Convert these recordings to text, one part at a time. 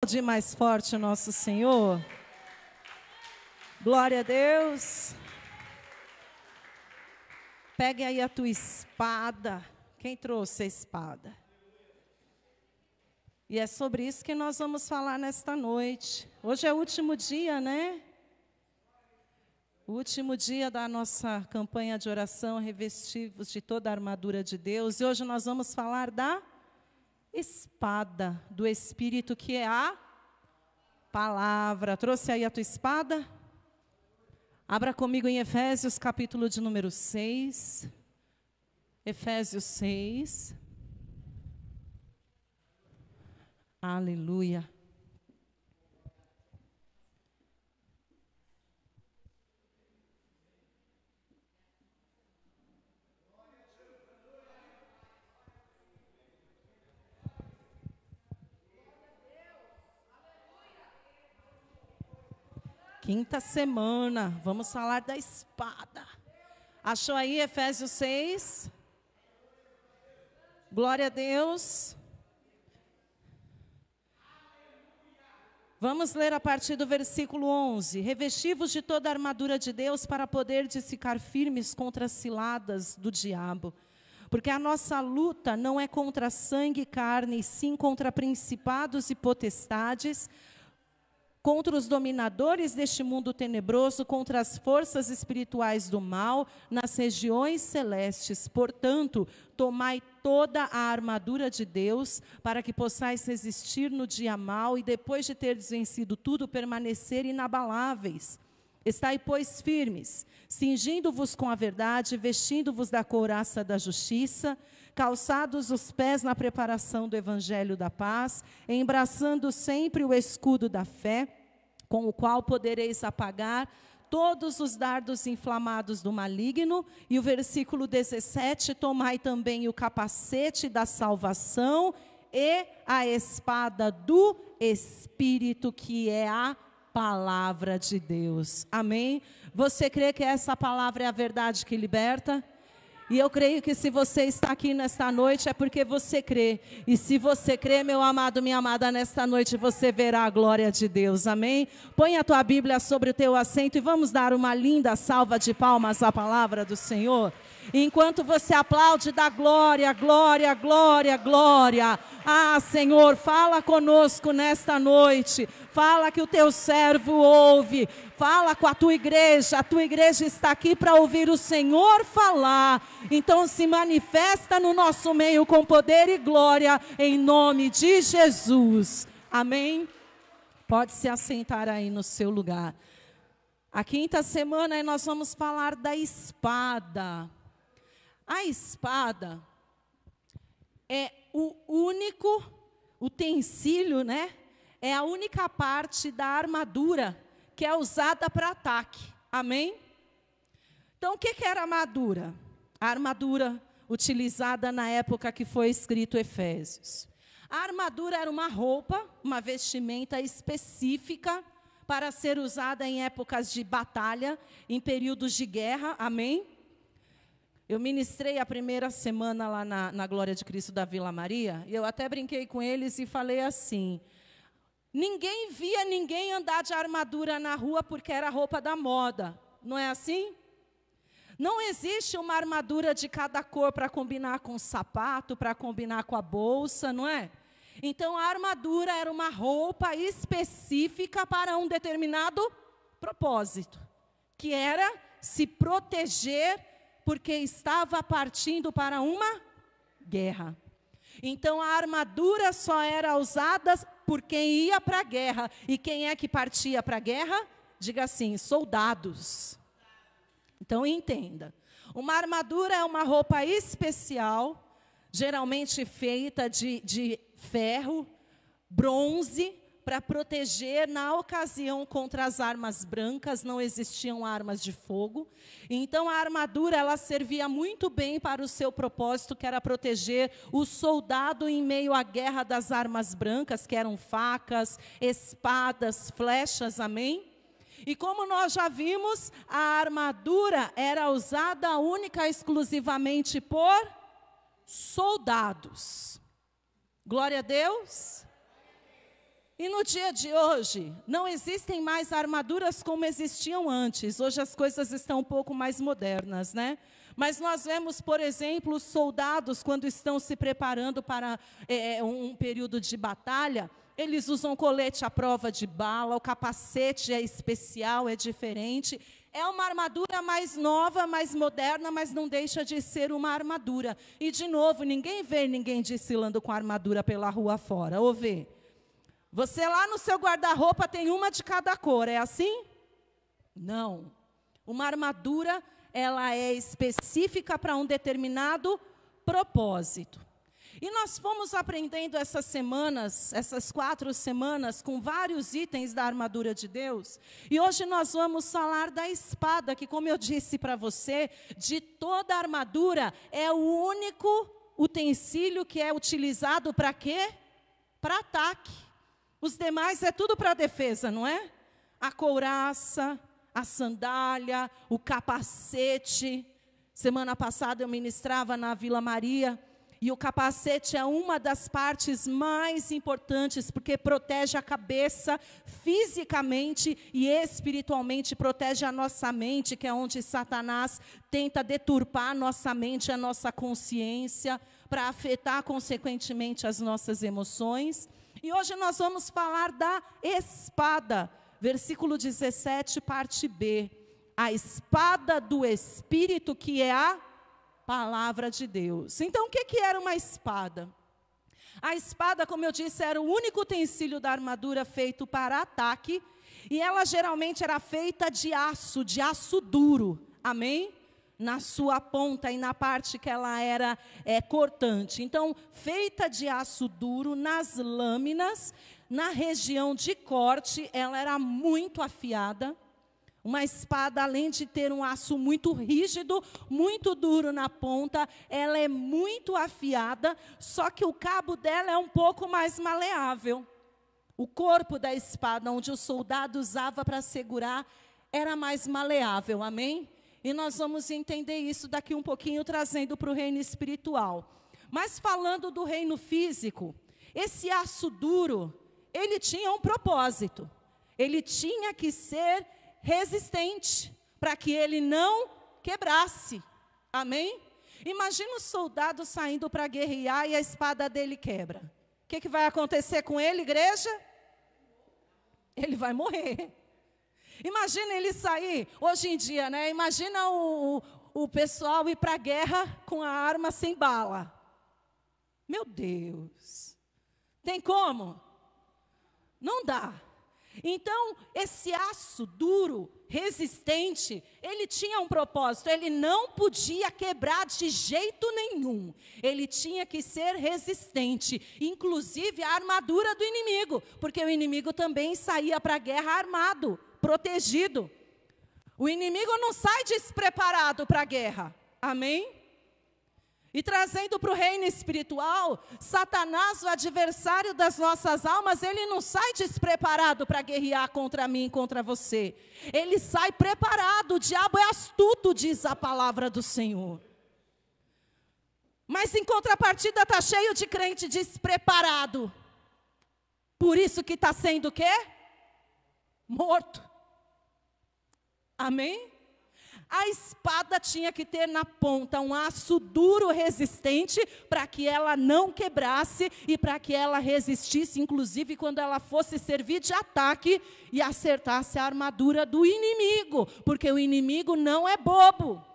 aplaudir mais forte o nosso Senhor? Glória a Deus. Pegue aí a tua espada. Quem trouxe a espada? E é sobre isso que nós vamos falar nesta noite. Hoje é o último dia, né? O último dia da nossa campanha de oração, revestivos de toda a armadura de Deus. E hoje nós vamos falar da espada do Espírito, que é a palavra. Trouxe aí a tua espada? Abra comigo em Efésios, capítulo de número 6. Efésios 6. Aleluia. Quinta semana, vamos falar da espada. Achou aí Efésios 6? Glória a Deus. Vamos ler a partir do versículo 11. Revesti-vos de toda a armadura de Deus para poderdes ficar firmes contra as ciladas do diabo. Porque a nossa luta não é contra sangue e carne, e sim contra principados e potestades, contra os dominadores deste mundo tenebroso, contra as forças espirituais do mal nas regiões celestes. Portanto, tomai toda a armadura de Deus, para que possais resistir no dia mau e depois de terdes vencido tudo, permanecer inabaláveis. Estai, pois, firmes, cingindo-vos com a verdade, vestindo-vos da couraça da justiça, calçados os pés na preparação do evangelho da paz, embraçando sempre o escudo da fé, com o qual podereis apagar todos os dardos inflamados do maligno. E o versículo 17, tomai também o capacete da salvação e a espada do Espírito, que é a palavra de Deus. Amém? Você crê que essa palavra é a verdade que liberta? E eu creio que se você está aqui nesta noite é porque você crê. E se você crê, meu amado, minha amada, nesta noite você verá a glória de Deus. Amém? Põe a tua Bíblia sobre o teu assento e vamos dar uma linda salva de palmas à palavra do Senhor. Enquanto você aplaude, dá glória, glória, glória, glória. Ah, Senhor, fala conosco nesta noite. Fala que o teu servo ouve. Fala com a tua igreja está aqui para ouvir o Senhor falar. Então se manifesta no nosso meio com poder e glória, em nome de Jesus. Amém? Pode se assentar aí no seu lugar. A quinta semana nós vamos falar da espada. A espada é o único utensílio, né? É a única parte da armadura que é usada para ataque. Amém? Então, o que era a armadura? A armadura utilizada na época que foi escrito Efésios. A armadura era uma roupa, uma vestimenta específica para ser usada em épocas de batalha, em períodos de guerra. Amém? Eu ministrei a primeira semana lá na Glória de Cristo da Vila Maria, e eu até brinquei com eles e falei assim: ninguém via ninguém andar de armadura na rua porque era roupa da moda. Não é assim? Não existe uma armadura de cada cor para combinar com o sapato, para combinar com a bolsa, não é? Então a armadura era uma roupa específica para um determinado propósito, que era se proteger porque estava partindo para uma guerra. Então a armadura só era usada por quem ia para a guerra. E quem é que partia para a guerra? Diga assim: soldados. Então entenda. Uma armadura é uma roupa especial, geralmente feita de ferro, bronze, para proteger na ocasião contra as armas brancas. Não existiam armas de fogo. Então a armadura ela servia muito bem para o seu propósito, que era proteger o soldado em meio à guerra das armas brancas, que eram facas, espadas, flechas, amém? E como nós já vimos, a armadura era usada única e exclusivamente por soldados. Glória a Deus. E no dia de hoje, não existem mais armaduras como existiam antes. Hoje as coisas estão um pouco mais modernas, né? Mas nós vemos, por exemplo, os soldados, quando estão se preparando para um período de batalha, eles usam colete à prova de bala, o capacete é especial, é diferente. É uma armadura mais nova, mais moderna, mas não deixa de ser uma armadura. E, de novo, ninguém vê ninguém desfilando com armadura pela rua fora, ou vê? Você lá no seu guarda-roupa tem uma de cada cor, é assim? Não. Uma armadura, ela é específica para um determinado propósito. E nós fomos aprendendo essas semanas, essas 4 semanas, com vários itens da armadura de Deus. E hoje nós vamos falar da espada, que, como eu disse para você, de toda a armadura, é o único utensílio que é utilizado para quê? Para ataque. Os demais é tudo para defesa, não é? A couraça, a sandália, o capacete. Semana passada eu ministrava na Vila Maria, e o capacete é uma das partes mais importantes, porque protege a cabeça fisicamente e espiritualmente, protege a nossa mente, que é onde Satanás tenta deturpar a nossa mente, a nossa consciência, para afetar consequentemente as nossas emoções. E hoje nós vamos falar da espada, versículo 17, parte B. A espada do Espírito, que é a palavra de Deus. Então, o que era uma espada? A espada, como eu disse, era o único utensílio da armadura feito para ataque, e ela geralmente era feita de aço duro, amém? Na sua ponta e na parte que ela era cortante. Então, feita de aço duro, nas lâminas, na região de corte, ela era muito afiada. Uma espada, além de ter um aço muito rígido, muito duro na ponta, ela é muito afiada, só que o cabo dela é um pouco mais maleável. O corpo da espada, onde o soldado usava para segurar, era mais maleável, amém? E nós vamos entender isso daqui um pouquinho, trazendo para o reino espiritual. Mas falando do reino físico, esse aço duro, ele tinha um propósito. Ele tinha que ser resistente, para que ele não quebrasse. Amém? Imagina o soldado saindo para guerrear e a espada dele quebra. O que vai acontecer com ele, igreja? Ele vai morrer. Imagina ele sair, hoje em dia, né? Imagina o pessoal ir para a guerra com a arma sem bala. Meu Deus. Tem como? Não dá. Então, esse aço duro, resistente, ele tinha um propósito, ele não podia quebrar de jeito nenhum. Ele tinha que ser resistente, inclusive a armadura do inimigo, porque o inimigo também saía para a guerra armado, protegido. O inimigo não sai despreparado para a guerra, amém? E trazendo para o reino espiritual, Satanás, o adversário das nossas almas, ele não sai despreparado para guerrear contra mim e contra você. Ele sai preparado, o diabo é astuto, diz a palavra do Senhor. Mas em contrapartida está cheio de crente despreparado. Por isso que está sendo o quê? Morto. Amém? A espada tinha que ter na ponta um aço duro resistente para que ela não quebrasse e para que ela resistisse, inclusive quando ela fosse servir de ataque e acertasse a armadura do inimigo, porque o inimigo não é bobo,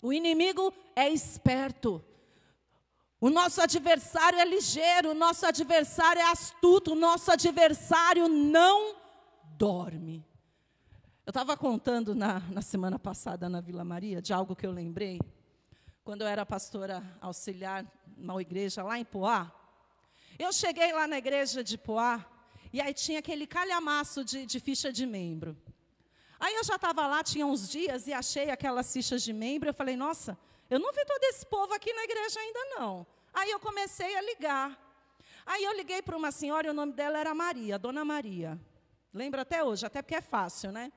o inimigo é esperto. O nosso adversário é ligeiro, o nosso adversário é astuto, o nosso adversário não dorme. Eu estava contando na semana passada na Vila Maria, de algo que eu lembrei, quando eu era pastora auxiliar numa igreja lá em Poá. Eu cheguei lá na igreja de Poá, e aí tinha aquele calhamaço de ficha de membro. Aí eu já estava lá, tinha uns dias, e achei aquelas fichas de membro, eu falei, nossa, eu não vi todo esse povo aqui na igreja ainda não. Aí eu comecei a ligar. Aí eu liguei para uma senhora, e o nome dela era Maria, Dona Maria. Lembro até hoje, até porque é fácil, né?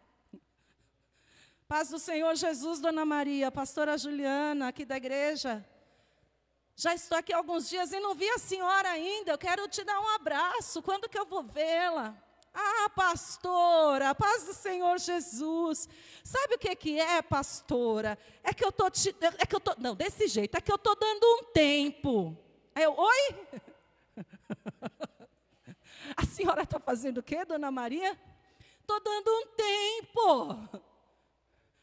Paz do Senhor Jesus, Dona Maria, pastora Juliana, aqui da igreja. Já estou aqui há alguns dias e não vi a senhora ainda, eu quero te dar um abraço, quando que eu vou vê-la? Ah, pastora, paz do Senhor Jesus. Sabe o que é, pastora? É que eu tô não, desse jeito, é que eu tô dando um tempo. Aí eu, oi? A senhora está fazendo o quê, dona Maria? Estou dando um tempo.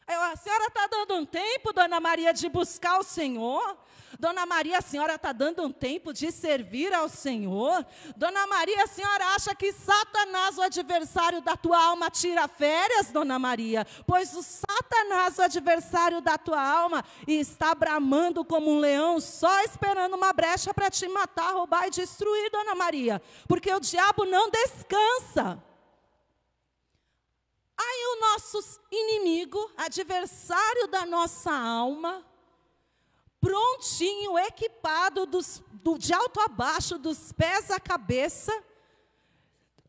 Aí eu, a senhora está dando um tempo, dona Maria, de buscar o Senhor? Dona Maria, a senhora está dando um tempo de servir ao Senhor? Dona Maria, a senhora acha que Satanás, o adversário da tua alma, tira férias, dona Maria? Pois o Satanás, o adversário da tua alma, está bramando como um leão, só esperando uma brecha para te matar, roubar e destruir, dona Maria. Porque o diabo não descansa. Aí o nosso inimigo, adversário da nossa alma, prontinho, equipado de alto a baixo, dos pés à cabeça,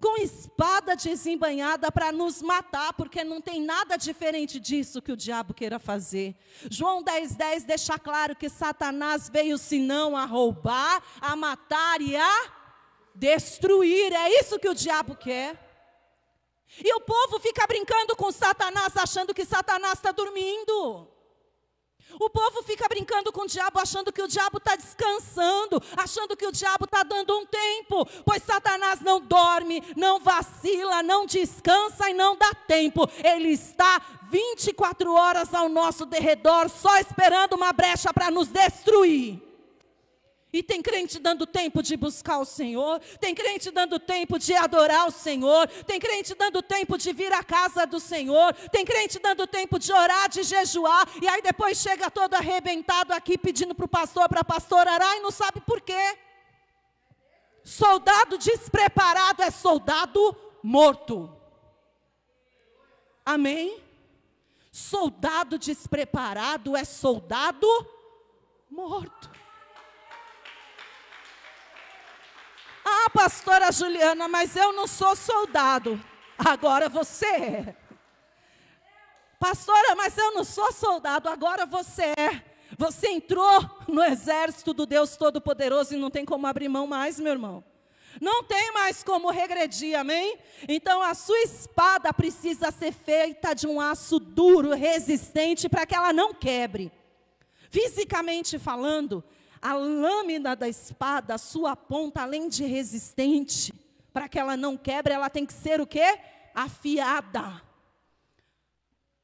com espada desembainhada para nos matar, porque não tem nada diferente disso que o diabo queira fazer. João 10:10 deixa claro que Satanás veio senão a roubar, a matar e a destruir. É isso que o diabo quer. E o povo fica brincando com Satanás, achando que Satanás está dormindo. O povo fica brincando com o diabo, achando que o diabo está descansando, achando que o diabo está dando um tempo, pois Satanás não dorme, não vacila, não descansa e não dá tempo. Ele está 24 horas ao nosso derredor, só esperando uma brecha para nos destruir. E tem crente dando tempo de buscar o Senhor, tem crente dando tempo de adorar o Senhor, tem crente dando tempo de vir à casa do Senhor, tem crente dando tempo de orar, de jejuar, e aí depois chega todo arrebentado aqui pedindo para o pastor, para a pastora orar, e não sabe por quê. Soldado despreparado é soldado morto. Amém? Soldado despreparado é soldado morto. Ah, pastora Juliana, mas eu não sou soldado. Agora você é. Pastora, mas eu não sou soldado. Agora você é. Você entrou no exército do Deus Todo-Poderoso e não tem como abrir mão mais, meu irmão. Não tem mais como regredir, amém? Então a sua espada precisa ser feita de um aço duro, resistente, para que ela não quebre. Fisicamente falando, a lâmina da espada, a sua ponta, além de resistente, para que ela não quebre, ela tem que ser o quê? Afiada.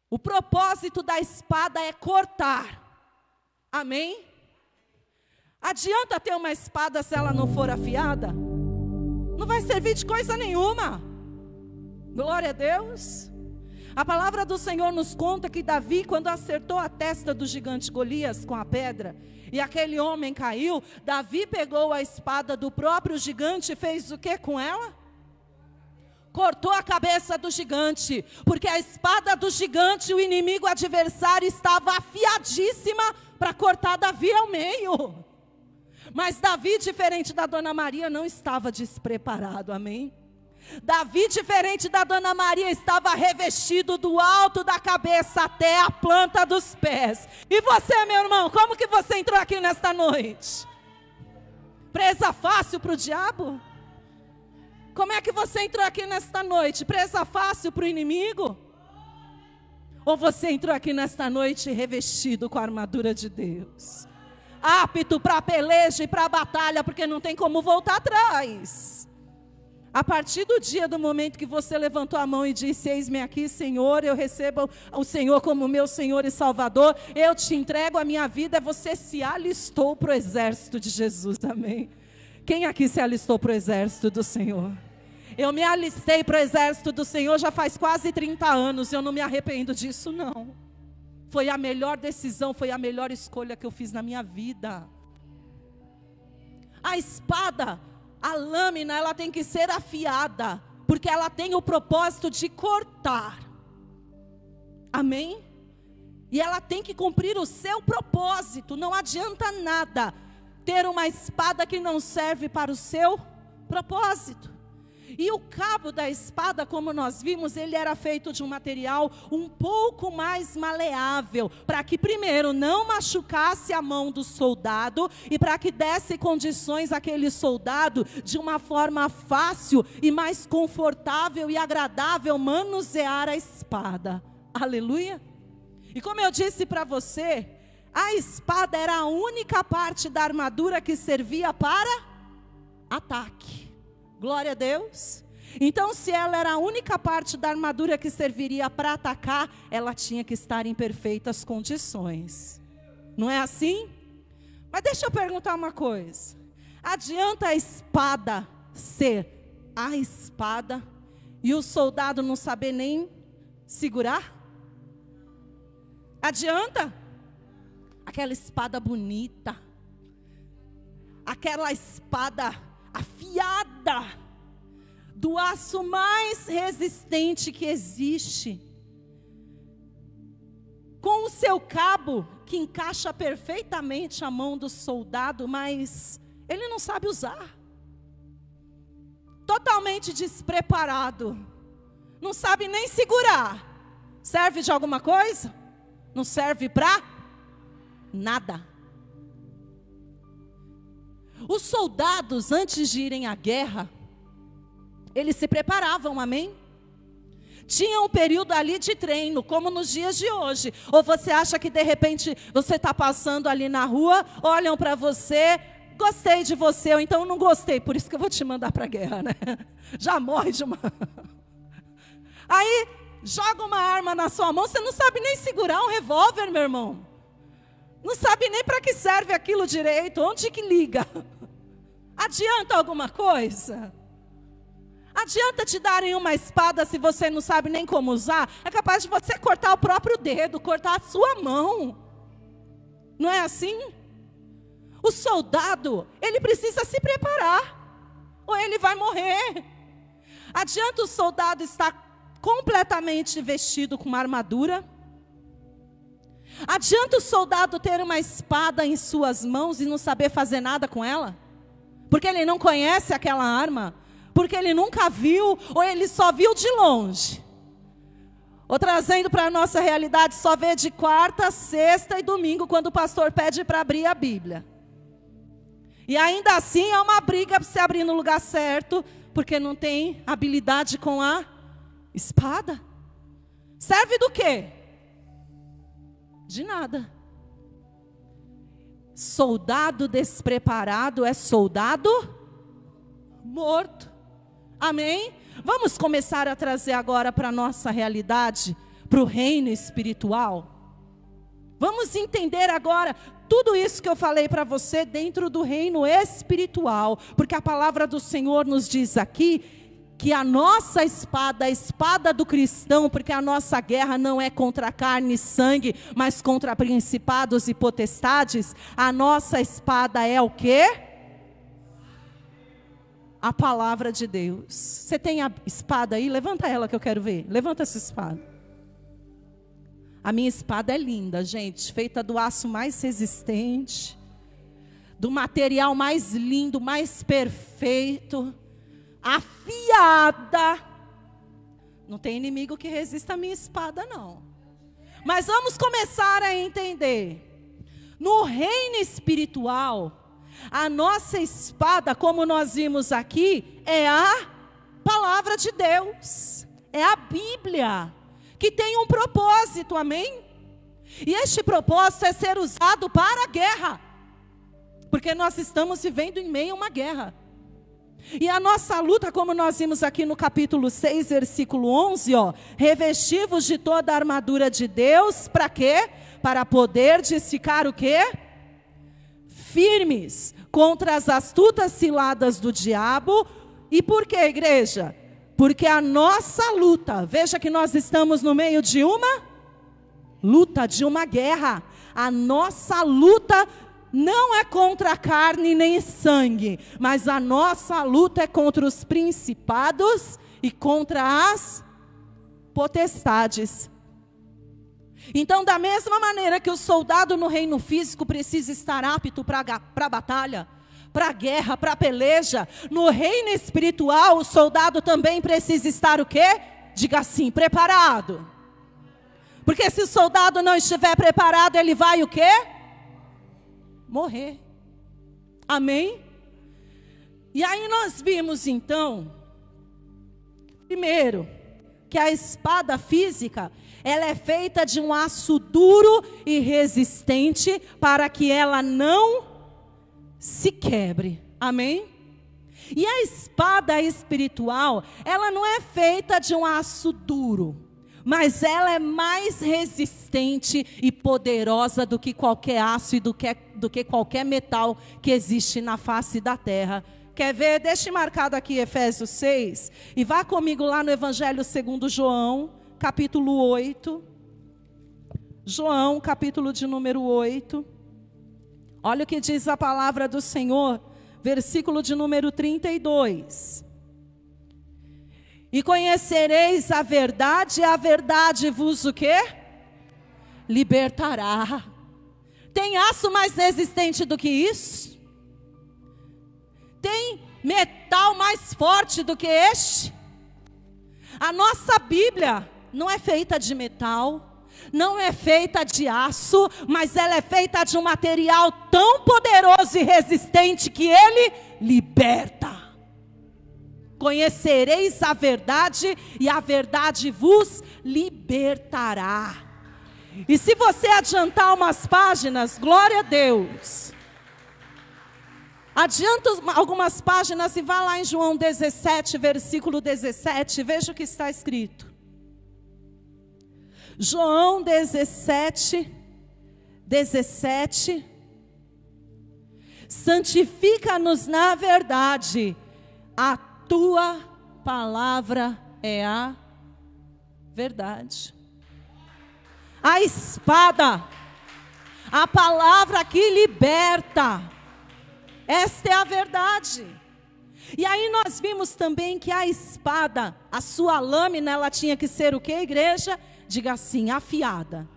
O propósito da espada é cortar. Amém? Adianta ter uma espada se ela não for afiada? Não vai servir de coisa nenhuma. Glória a Deus. A palavra do Senhor nos conta que Davi, quando acertou a testa do gigante Golias com a pedra, e aquele homem caiu, Davi pegou a espada do próprio gigante e fez o que com ela? Cortou a cabeça do gigante, porque a espada do gigante, o inimigo adversário, estava afiadíssima para cortar Davi ao meio. Mas Davi, diferente da dona Maria, não estava despreparado, amém? Davi, diferente da dona Maria, estava revestido do alto da cabeça até a planta dos pés. E você, meu irmão, como que você entrou aqui nesta noite? Presa fácil para o diabo? Como é que você entrou aqui nesta noite? Presa fácil para o inimigo? Ou você entrou aqui nesta noite revestido com a armadura de Deus? Apto para a peleja e para a batalha, porque não tem como voltar atrás. A partir do dia, do momento que você levantou a mão e disse: eis-me aqui, Senhor, eu recebo o Senhor como meu Senhor e Salvador, eu te entrego a minha vida, você se alistou para o exército de Jesus, amém? Quem aqui se alistou para o exército do Senhor? Eu me alistei para o exército do Senhor já faz quase 30 anos, eu não me arrependo disso não. Foi a melhor decisão, foi a melhor escolha que eu fiz na minha vida. A espada, a lâmina, ela tem que ser afiada, porque ela tem o propósito de cortar. Amém? E ela tem que cumprir o seu propósito. Não adianta nada ter uma espada que não serve para o seu propósito. E o cabo da espada, como nós vimos, ele era feito de um material um pouco mais maleável, para que primeiro não machucasse a mão do soldado e para que desse condições àquele soldado de uma forma fácil e mais confortável e agradável manusear a espada. Aleluia! E como eu disse para você, a espada era a única parte da armadura que servia para ataque. Glória a Deus. Então, se ela era a única parte da armadura que serviria para atacar, ela tinha que estar em perfeitas condições. Não é assim? Mas deixa eu perguntar uma coisa. Adianta a espada ser a espada e o soldado não saber nem segurar? Adianta? Aquela espada bonita, aquela espada afiada, do aço mais resistente que existe, com o seu cabo que encaixa perfeitamente a mão do soldado, mas ele não sabe usar, totalmente despreparado, não sabe nem segurar. Serve de alguma coisa? Não serve para nada. Os soldados, antes de irem à guerra, eles se preparavam, amém? Tinha um período ali de treino, como nos dias de hoje. Ou você acha que de repente você está passando ali na rua, olham para você, gostei de você, ou então não gostei, por isso que eu vou te mandar para a guerra, né? Já morre de uma... Aí, joga uma arma na sua mão, você não sabe nem segurar um revólver, meu irmão. Não sabe nem para que serve aquilo direito, onde que liga. Adianta alguma coisa? Adianta te darem uma espada se você não sabe nem como usar? É capaz de você cortar o próprio dedo, cortar a sua mão. Não é assim? O soldado, ele precisa se preparar, ou ele vai morrer. Adianta o soldado estar completamente vestido com uma armadura? Adianta o soldado ter uma espada em suas mãos e não saber fazer nada com ela? Porque ele não conhece aquela arma? Porque ele nunca viu, ou ele só viu de longe? Ou trazendo para a nossa realidade, só vê de quarta, sexta e domingo, quando o pastor pede para abrir a Bíblia. E ainda assim é uma briga para se abrir no lugar certo, porque não tem habilidade com a espada. Serve do quê? De nada. Soldado despreparado é soldado morto. Amém? Vamos começar a trazer agora para a nossa realidade, para o reino espiritual. Vamos entender agora tudo isso que eu falei para você dentro do reino espiritual, porque a palavra do Senhor nos diz aqui que a nossa espada, a espada do cristão, porque a nossa guerra não é contra carne e sangue, mas contra principados e potestades. A nossa espada é o quê? A palavra de Deus. Você tem a espada aí? Levanta ela que eu quero ver. Levanta essa espada. A minha espada é linda, gente, feita do aço mais resistente, do material mais lindo, mais perfeito, afiada. Não tem inimigo que resista a minha espada, não. Mas vamos começar a entender. No reino espiritual, a nossa espada, como nós vimos aqui, é a palavra de Deus, é a Bíblia, que tem um propósito, amém? E este propósito é ser usado para a guerra, porque nós estamos vivendo em meio a uma guerra. E a nossa luta, como nós vimos aqui no capítulo 6, versículo 11, ó, revestivos de toda a armadura de Deus, para quê? Para poderdes ficar o quê? Firmes contra as astutas ciladas do diabo. E por quê, igreja? Porque a nossa luta, veja que nós estamos no meio de uma luta, de uma guerra. A nossa luta não é contra a carne nem sangue, mas a nossa luta é contra os principados e contra as potestades. Então, da mesma maneira que o soldado no reino físico precisa estar apto para a batalha, para a guerra, para a peleja. No reino espiritual, o soldado também precisa estar o quê? Diga assim, preparado. Porque se o soldado não estiver preparado, ele vai o quê? Morrer. Amém? E aí nós vimos então, primeiro, que a espada física, ela é feita de um aço duro e resistente para que ela não se quebre. Amém? E a espada espiritual, ela não é feita de um aço duro, mas ela é mais resistente e poderosa do que qualquer aço e do que qualquer metal que existe na face da terra. Quer ver? Deixe marcado aqui Efésios 6 e vá comigo lá no Evangelho segundo João, capítulo 8. João, capítulo de número 8. Olha o que diz a palavra do Senhor, versículo de número 32. E conhecereis a verdade vos o quê? Libertará. Tem aço mais resistente do que isso? Tem metal mais forte do que este? A nossa Bíblia não é feita de metal, não é feita de aço, mas ela é feita de um material tão poderoso e resistente que ele liberta. Conhecereis a verdade e a verdade vos libertará. E se você adiantar umas páginas, glória a Deus. Adianta algumas páginas e vá lá em João 17, versículo 17, veja o que está escrito. João 17, 17. Santifica-nos na verdade, a tua palavra é a verdade. A espada, a palavra que liberta, esta é a verdade. E aí nós vimos também que a espada, a sua lâmina, ela tinha que ser o que, igreja? Diga assim, afiada.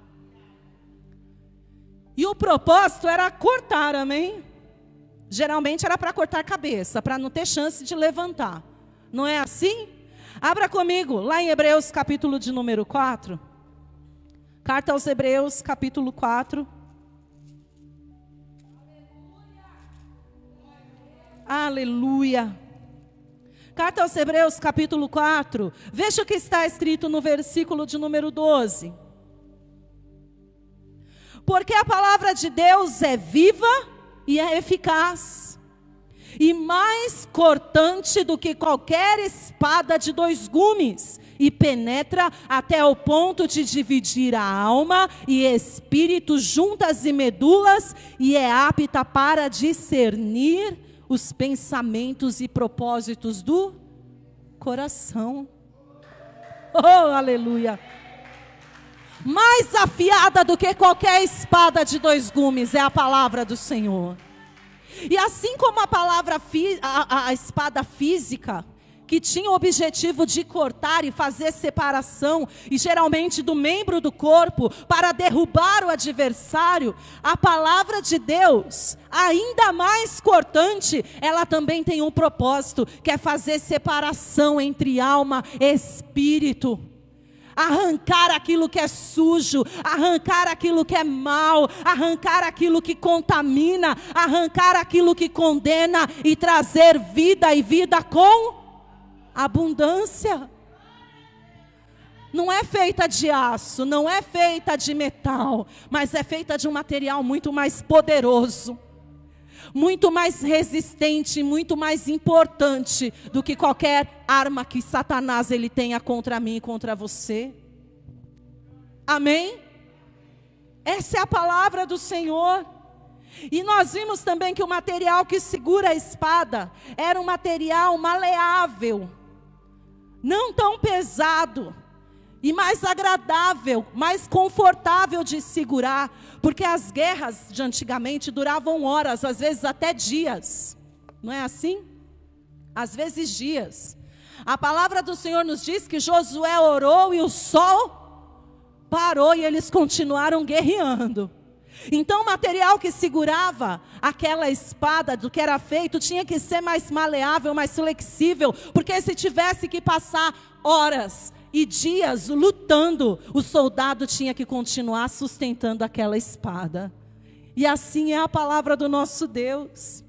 E o propósito era cortar, amém? Geralmente era para cortar a cabeça, para não ter chance de levantar. Não é assim? Abra comigo, lá em Hebreus capítulo de número 4. Carta aos Hebreus capítulo 4. Aleluia. Carta aos Hebreus capítulo 4. Veja o que está escrito no versículo de número 12. Porque a palavra de Deus é viva e é eficaz, e mais cortante do que qualquer espada de 2 gumes, e penetra até o ponto de dividir a alma e espírito, juntas e medulas, e é apta para discernir os pensamentos e propósitos do coração. Oh, aleluia! Mais afiada do que qualquer espada de 2 gumes é a palavra do Senhor. E assim como a espada física, que tinha o objetivo de cortar e fazer separação, e geralmente do membro do corpo, para derrubar o adversário, a palavra de Deus, ainda mais cortante, ela também tem um propósito, que é fazer separação entre alma e espírito. Arrancar aquilo que é sujo, arrancar aquilo que é mal, arrancar aquilo que contamina, arrancar aquilo que condena e trazer vida, e vida com abundância. Não é feita de aço, não é feita de metal, mas é feita de um material muito mais poderoso, muito mais resistente, muito mais importante do que qualquer arma que Satanás ele tenha contra mim e contra você. Amém? Essa é a palavra do Senhor. E nós vimos também que o material que segura a espada era um material maleável, não tão pesado, e mais agradável, mais confortável de segurar, porque as guerras de antigamente duravam horas, às vezes até dias, não é assim? Às vezes dias. A palavra do Senhor nos diz que Josué orou e o sol parou e eles continuaram guerreando. Então o material que segurava aquela espada, do que era feito, tinha que ser mais maleável, mais flexível, porque se tivesse que passar horas e dias lutando, o soldado tinha que continuar sustentando aquela espada. E assim é a palavra do nosso Deus.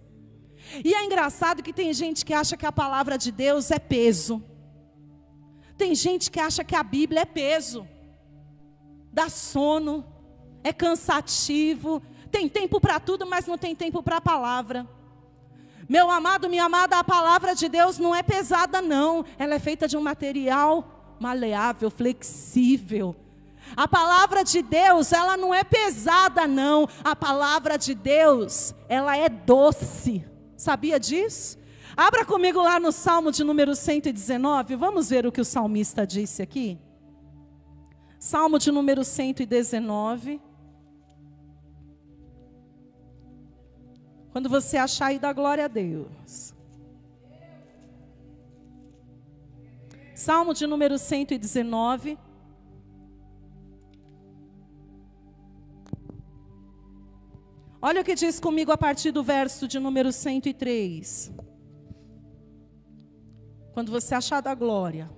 E é engraçado que tem gente que acha que a palavra de Deus é peso. Tem gente que acha que a Bíblia é peso, dá sono, é cansativo, tem tempo para tudo, mas não tem tempo para a palavra. Meu amado, minha amada, a palavra de Deus não é pesada não, ela é feita de um material maleável, flexível. A palavra de Deus, ela não é pesada não, a palavra de Deus, ela é doce, sabia disso? Abra comigo lá no Salmo de número 119, vamos ver o que o salmista disse aqui. Salmo de número 119. Quando você achar aí, dá glória a Deus. Salmo de número 119. Olha o que diz comigo a partir do verso de número 103. Quando você achar da glória.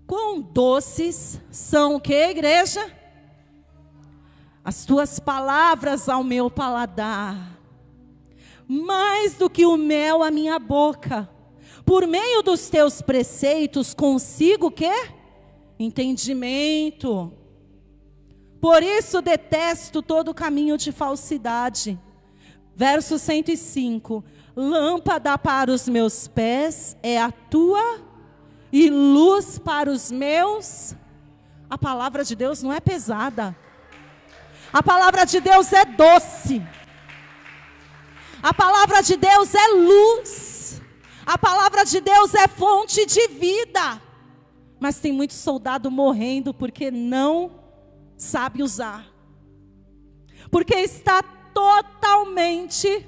Quão doces são o que, igreja? As tuas palavras ao meu paladar. Mais do que o mel à minha boca. Por meio dos teus preceitos consigo o quê? Entendimento. Por isso detesto todo caminho de falsidade. Verso 105. Lâmpada para os meus pés é a tua e luz para os meus. A palavra de Deus não é pesada. A palavra de Deus é doce. A palavra de Deus é luz. A palavra de Deus é fonte de vida. Mas tem muito soldado morrendo porque não sabe usar. Porque está totalmente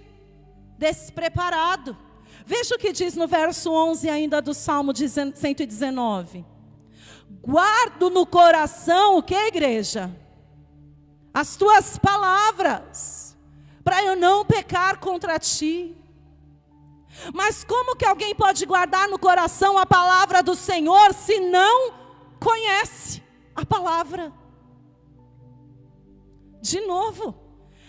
despreparado. Veja o que diz no verso 11 ainda do Salmo 119. Guardo no coração o que, igreja? As tuas palavras, para eu não pecar contra ti. Mas como que alguém pode guardar no coração a palavra do Senhor se não conhece a palavra? De novo,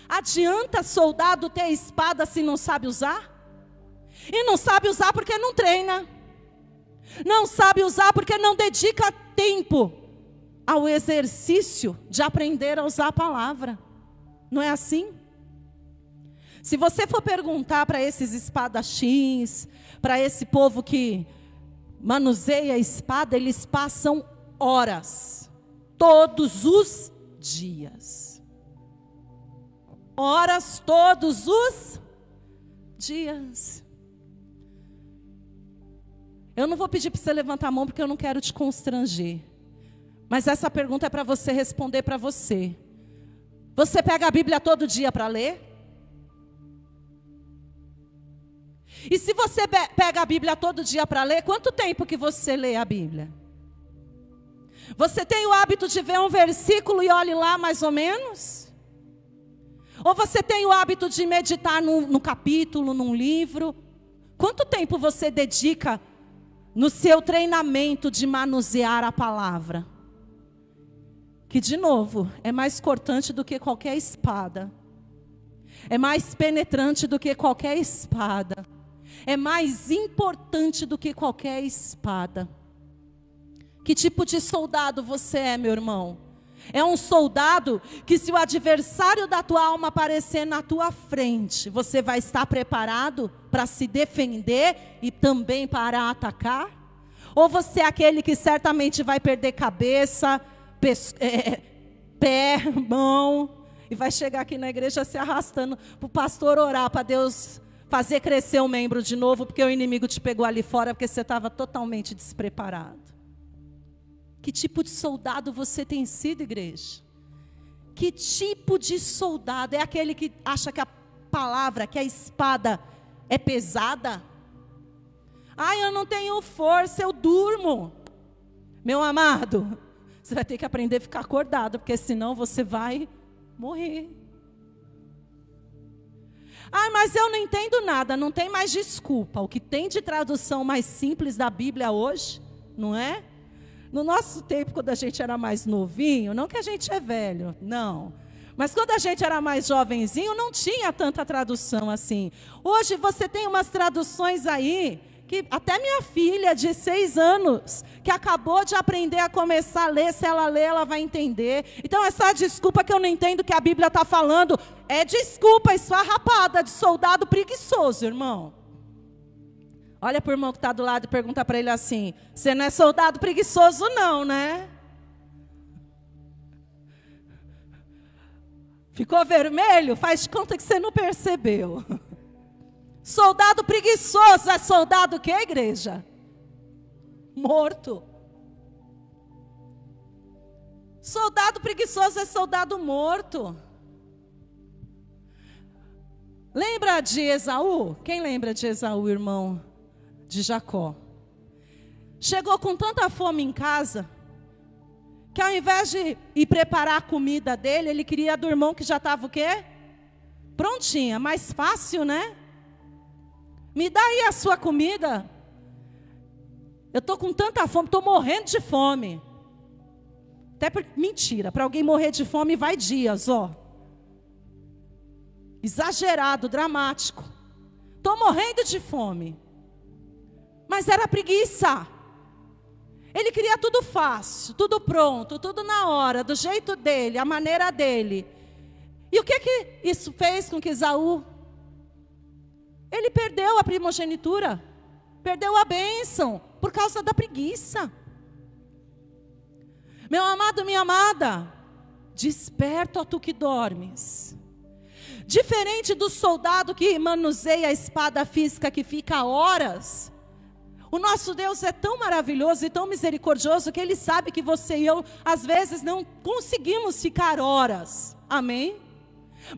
adianta soldado ter espada se não sabe usar? E não sabe usar porque não treina. Não sabe usar porque não dedica tempo ao exercício de aprender a usar a palavra. Não é assim? Se você for perguntar para esses espadachins, para esse povo que manuseia a espada, eles passam horas, todos os dias. Horas todos os dias. Eu não vou pedir para você levantar a mão porque eu não quero te constranger. Mas essa pergunta é para você responder para você. Você pega a Bíblia todo dia para ler? E se você pega a Bíblia todo dia para ler, quanto tempo que você lê a Bíblia? Você tem o hábito de ver um versículo e olhe lá mais ou menos? Ou você tem o hábito de meditar no capítulo, num livro? Quanto tempo você dedica no seu treinamento de manusear a palavra? Que, de novo, é mais cortante do que qualquer espada. É mais penetrante do que qualquer espada. É mais importante do que qualquer espada. Que tipo de soldado você é, meu irmão? É um soldado que, se o adversário da tua alma aparecer na tua frente, você vai estar preparado para se defender e também para atacar? Ou você é aquele que certamente vai perder cabeça, pé, mão, e vai chegar aqui na igreja se arrastando para o pastor orar, para Deus fazer crescer o membro de novo, porque o inimigo te pegou ali fora, porque você estava totalmente despreparado? Que tipo de soldado você tem sido, igreja? Que tipo de soldado? É aquele que acha que a palavra, que a espada é pesada? Ai, eu não tenho força, eu durmo. Meu amado, você vai ter que aprender a ficar acordado, porque senão você vai morri. Ah, mas eu não entendo nada, não tem mais desculpa. O que tem de tradução mais simples da Bíblia hoje, não é? No nosso tempo, quando a gente era mais novinho, não que a gente é velho, não. Mas quando a gente era mais jovenzinho, não tinha tanta tradução assim. Hoje você tem umas traduções aí, que até minha filha de 6 anos, que acabou de aprender a começar a ler, se ela ler, ela vai entender. Então essa desculpa que eu não entendo o que a Bíblia está falando, é desculpa esfarrapada de soldado preguiçoso, irmão. Olha para o irmão que está do lado e pergunta para ele assim: você não é soldado preguiçoso não, né? Ficou vermelho? Faz de conta que você não percebeu. Soldado preguiçoso é soldado o quê, igreja? Morto. Soldado preguiçoso é soldado morto. Lembra de Esaú? Quem lembra de Esaú, irmão de Jacó? Chegou com tanta fome em casa, que ao invés de ir preparar a comida dele, ele queria do irmão que já estava o quê? Prontinha, mais fácil, né? Me dá aí a sua comida. Eu estou com tanta fome, estou morrendo de fome. Mentira, para alguém morrer de fome vai dias, ó. Exagerado, dramático. Estou morrendo de fome. Mas era preguiça. Ele queria tudo fácil, tudo pronto, tudo na hora, do jeito dele, a maneira dele. E o que isso fez com que Esaú? Ele perdeu a primogenitura, perdeu a bênção, por causa da preguiça. Meu amado, minha amada, desperta, ó tu que dormes. Diferente do soldado que manuseia a espada física que fica horas, o nosso Deus é tão maravilhoso e tão misericordioso que Ele sabe que você e eu, às vezes, não conseguimos ficar horas. Amém?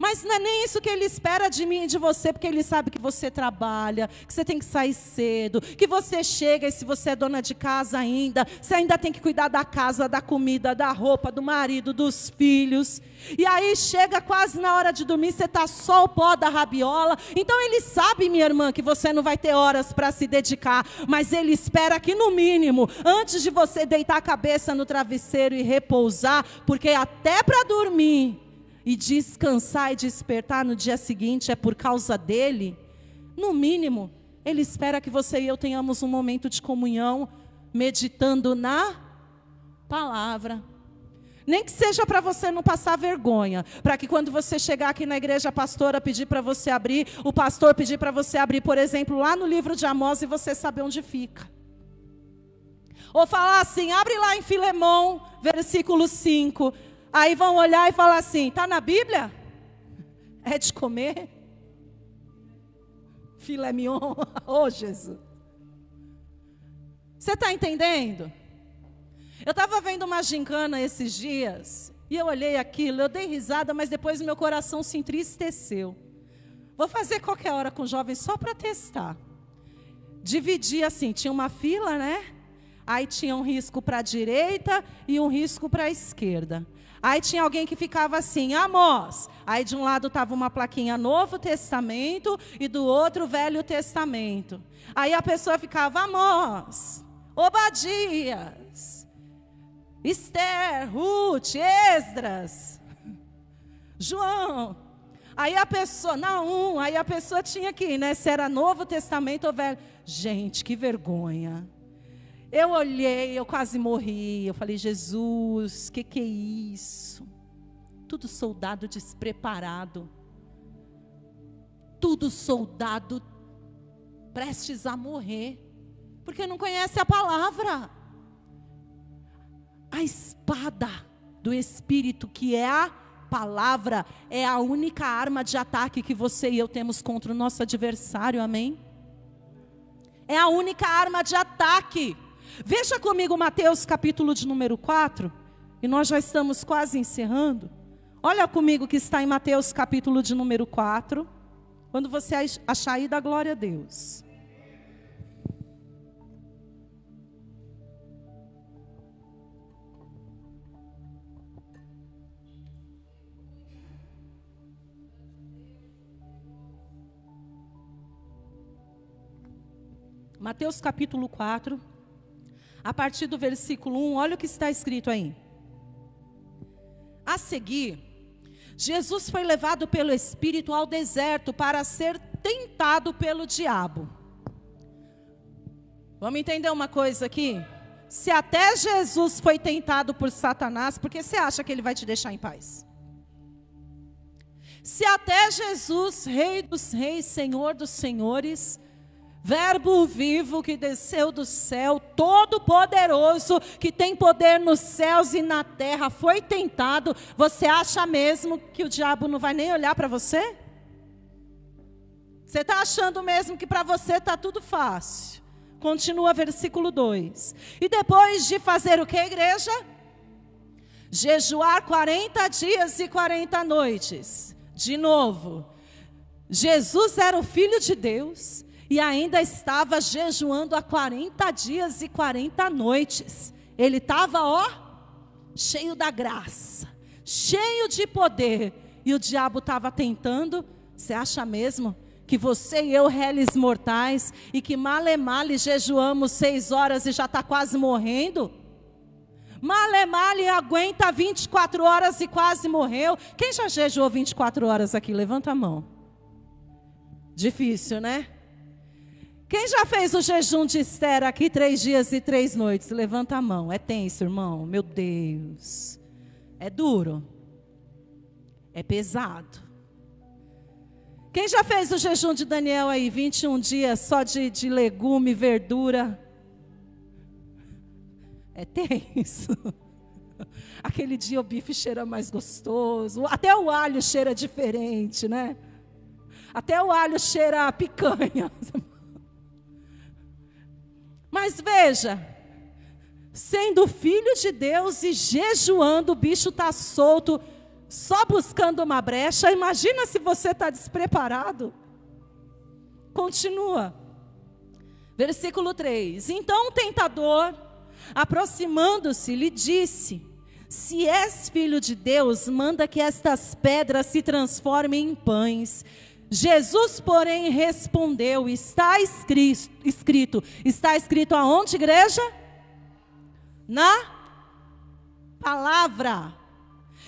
Mas não é nem isso que Ele espera de mim e de você, porque Ele sabe que você trabalha, que você tem que sair cedo, que você chega e se você é dona de casa ainda, você ainda tem que cuidar da casa, da comida, da roupa, do marido, dos filhos. E aí chega quase na hora de dormir, você está só o pó da rabiola. Então Ele sabe, minha irmã, que você não vai ter horas para se dedicar, mas Ele espera que no mínimo, antes de você deitar a cabeça no travesseiro e repousar, porque até para dormir e descansar e despertar no dia seguinte é por causa dele, no mínimo, Ele espera que você e eu tenhamos um momento de comunhão, meditando na palavra. Nem que seja para você não passar vergonha, para que quando você chegar aqui na igreja, a pastora pedir para você abrir, o pastor pedir para você abrir, por exemplo, lá no livro de Amós e você saber onde fica. Ou falar assim, abre lá em Filemão, versículo 5, aí vão olhar e falar assim, está na Bíblia? É de comer? Filé mignon? Oh, Jesus. Você está entendendo? Eu estava vendo uma gincana esses dias, e eu olhei aquilo, eu dei risada, mas depois meu coração se entristeceu. Vou fazer qualquer hora com jovens só para testar. Dividi assim, tinha uma fila, né? Aí tinha um risco para a direita e um risco para a esquerda. Aí tinha alguém que ficava assim, Amós. Aí de um lado estava uma plaquinha Novo Testamento e do outro Velho Testamento. Aí a pessoa ficava, Amós, Obadias, Esther, Ruth, Esdras, João. Aí a pessoa, Naum, aí a pessoa tinha que ir, né? Se era Novo Testamento ou Velho. Gente, que vergonha. Eu olhei, eu quase morri. Eu falei, Jesus, que é isso? Tudo soldado despreparado. Tudo soldado prestes a morrer. Porque não conhece a palavra. A espada do Espírito, que é a palavra, é a única arma de ataque que você e eu temos contra o nosso adversário, amém? É a única arma de ataque. Veja comigo Mateus capítulo de número 4, e nós já estamos quase encerrando. Olha comigo que está em Mateus capítulo de número 4, quando você achar aí, dá glória a Deus. Mateus capítulo 4, a partir do versículo 1, olha o que está escrito aí. A seguir, Jesus foi levado pelo Espírito ao deserto para ser tentado pelo diabo. Vamos entender uma coisa aqui? Se até Jesus foi tentado por Satanás, por que você acha que ele vai te deixar em paz? Se até Jesus, Rei dos Reis, Senhor dos Senhores, Verbo vivo que desceu do céu, todo-poderoso, que tem poder nos céus e na terra, foi tentado, você acha mesmo que o diabo não vai nem olhar para você? Você está achando mesmo que para você está tudo fácil? Continua versículo 2. E depois de fazer o que, igreja? Jejuar 40 dias e 40 noites. De novo, Jesus era o Filho de Deus e ainda estava jejuando há 40 dias e 40 noites. Ele estava, cheio da graça, cheio de poder. E o diabo estava tentando. Você acha mesmo que você e eu, réis mortais, e que male jejuamos 6 horas e já está quase morrendo? Male aguenta 24 horas e quase morreu. Quem já jejuou 24 horas aqui? Levanta a mão. Difícil, né? Quem já fez o jejum de Esther aqui 3 dias e 3 noites? Levanta a mão. É tenso, irmão. Meu Deus. É duro. É pesado. Quem já fez o jejum de Daniel aí, 21 dias só de legume, verdura? É tenso. Aquele dia o bife cheira mais gostoso, até o alho cheira diferente, né? Até o alho cheira a picanha. Mas veja, sendo filho de Deus e jejuando, o bicho está solto, só buscando uma brecha. Imagina se você está despreparado. Continua. Versículo 3. Então o tentador, aproximando-se, lhe disse: se és filho de Deus, manda que estas pedras se transformem em pães. Jesus, porém, respondeu: está escrito. Está escrito aonde, igreja? Na palavra.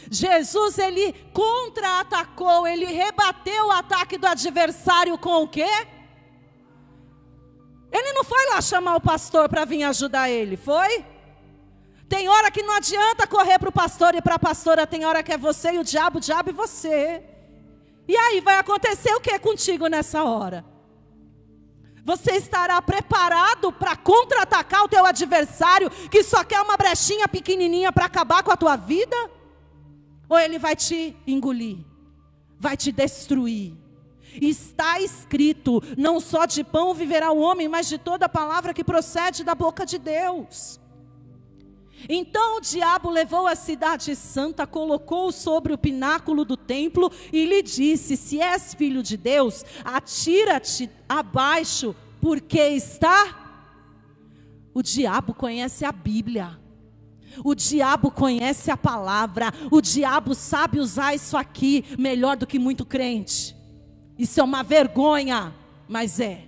Jesus, ele contra-atacou, ele rebateu o ataque do adversário com o quê? Ele não foi lá chamar o pastor para vir ajudar ele, foi? Tem hora que não adianta correr para o pastor e para a pastora, tem hora que é você e o diabo e você. E aí vai acontecer o que contigo nessa hora? Você estará preparado para contra-atacar o teu adversário, que só quer uma brechinha pequenininha para acabar com a tua vida? Ou ele vai te engolir, vai te destruir? Está escrito: não só de pão viverá o homem, mas de toda palavra que procede da boca de Deus. Então o diabo levou a cidade santa, colocou-o sobre o pináculo do templo e lhe disse: se és filho de Deus, atira-te abaixo, porque está... O diabo conhece a Bíblia. O diabo conhece a palavra. O diabo sabe usar isso aqui melhor do que muito crente. Isso é uma vergonha, mas é.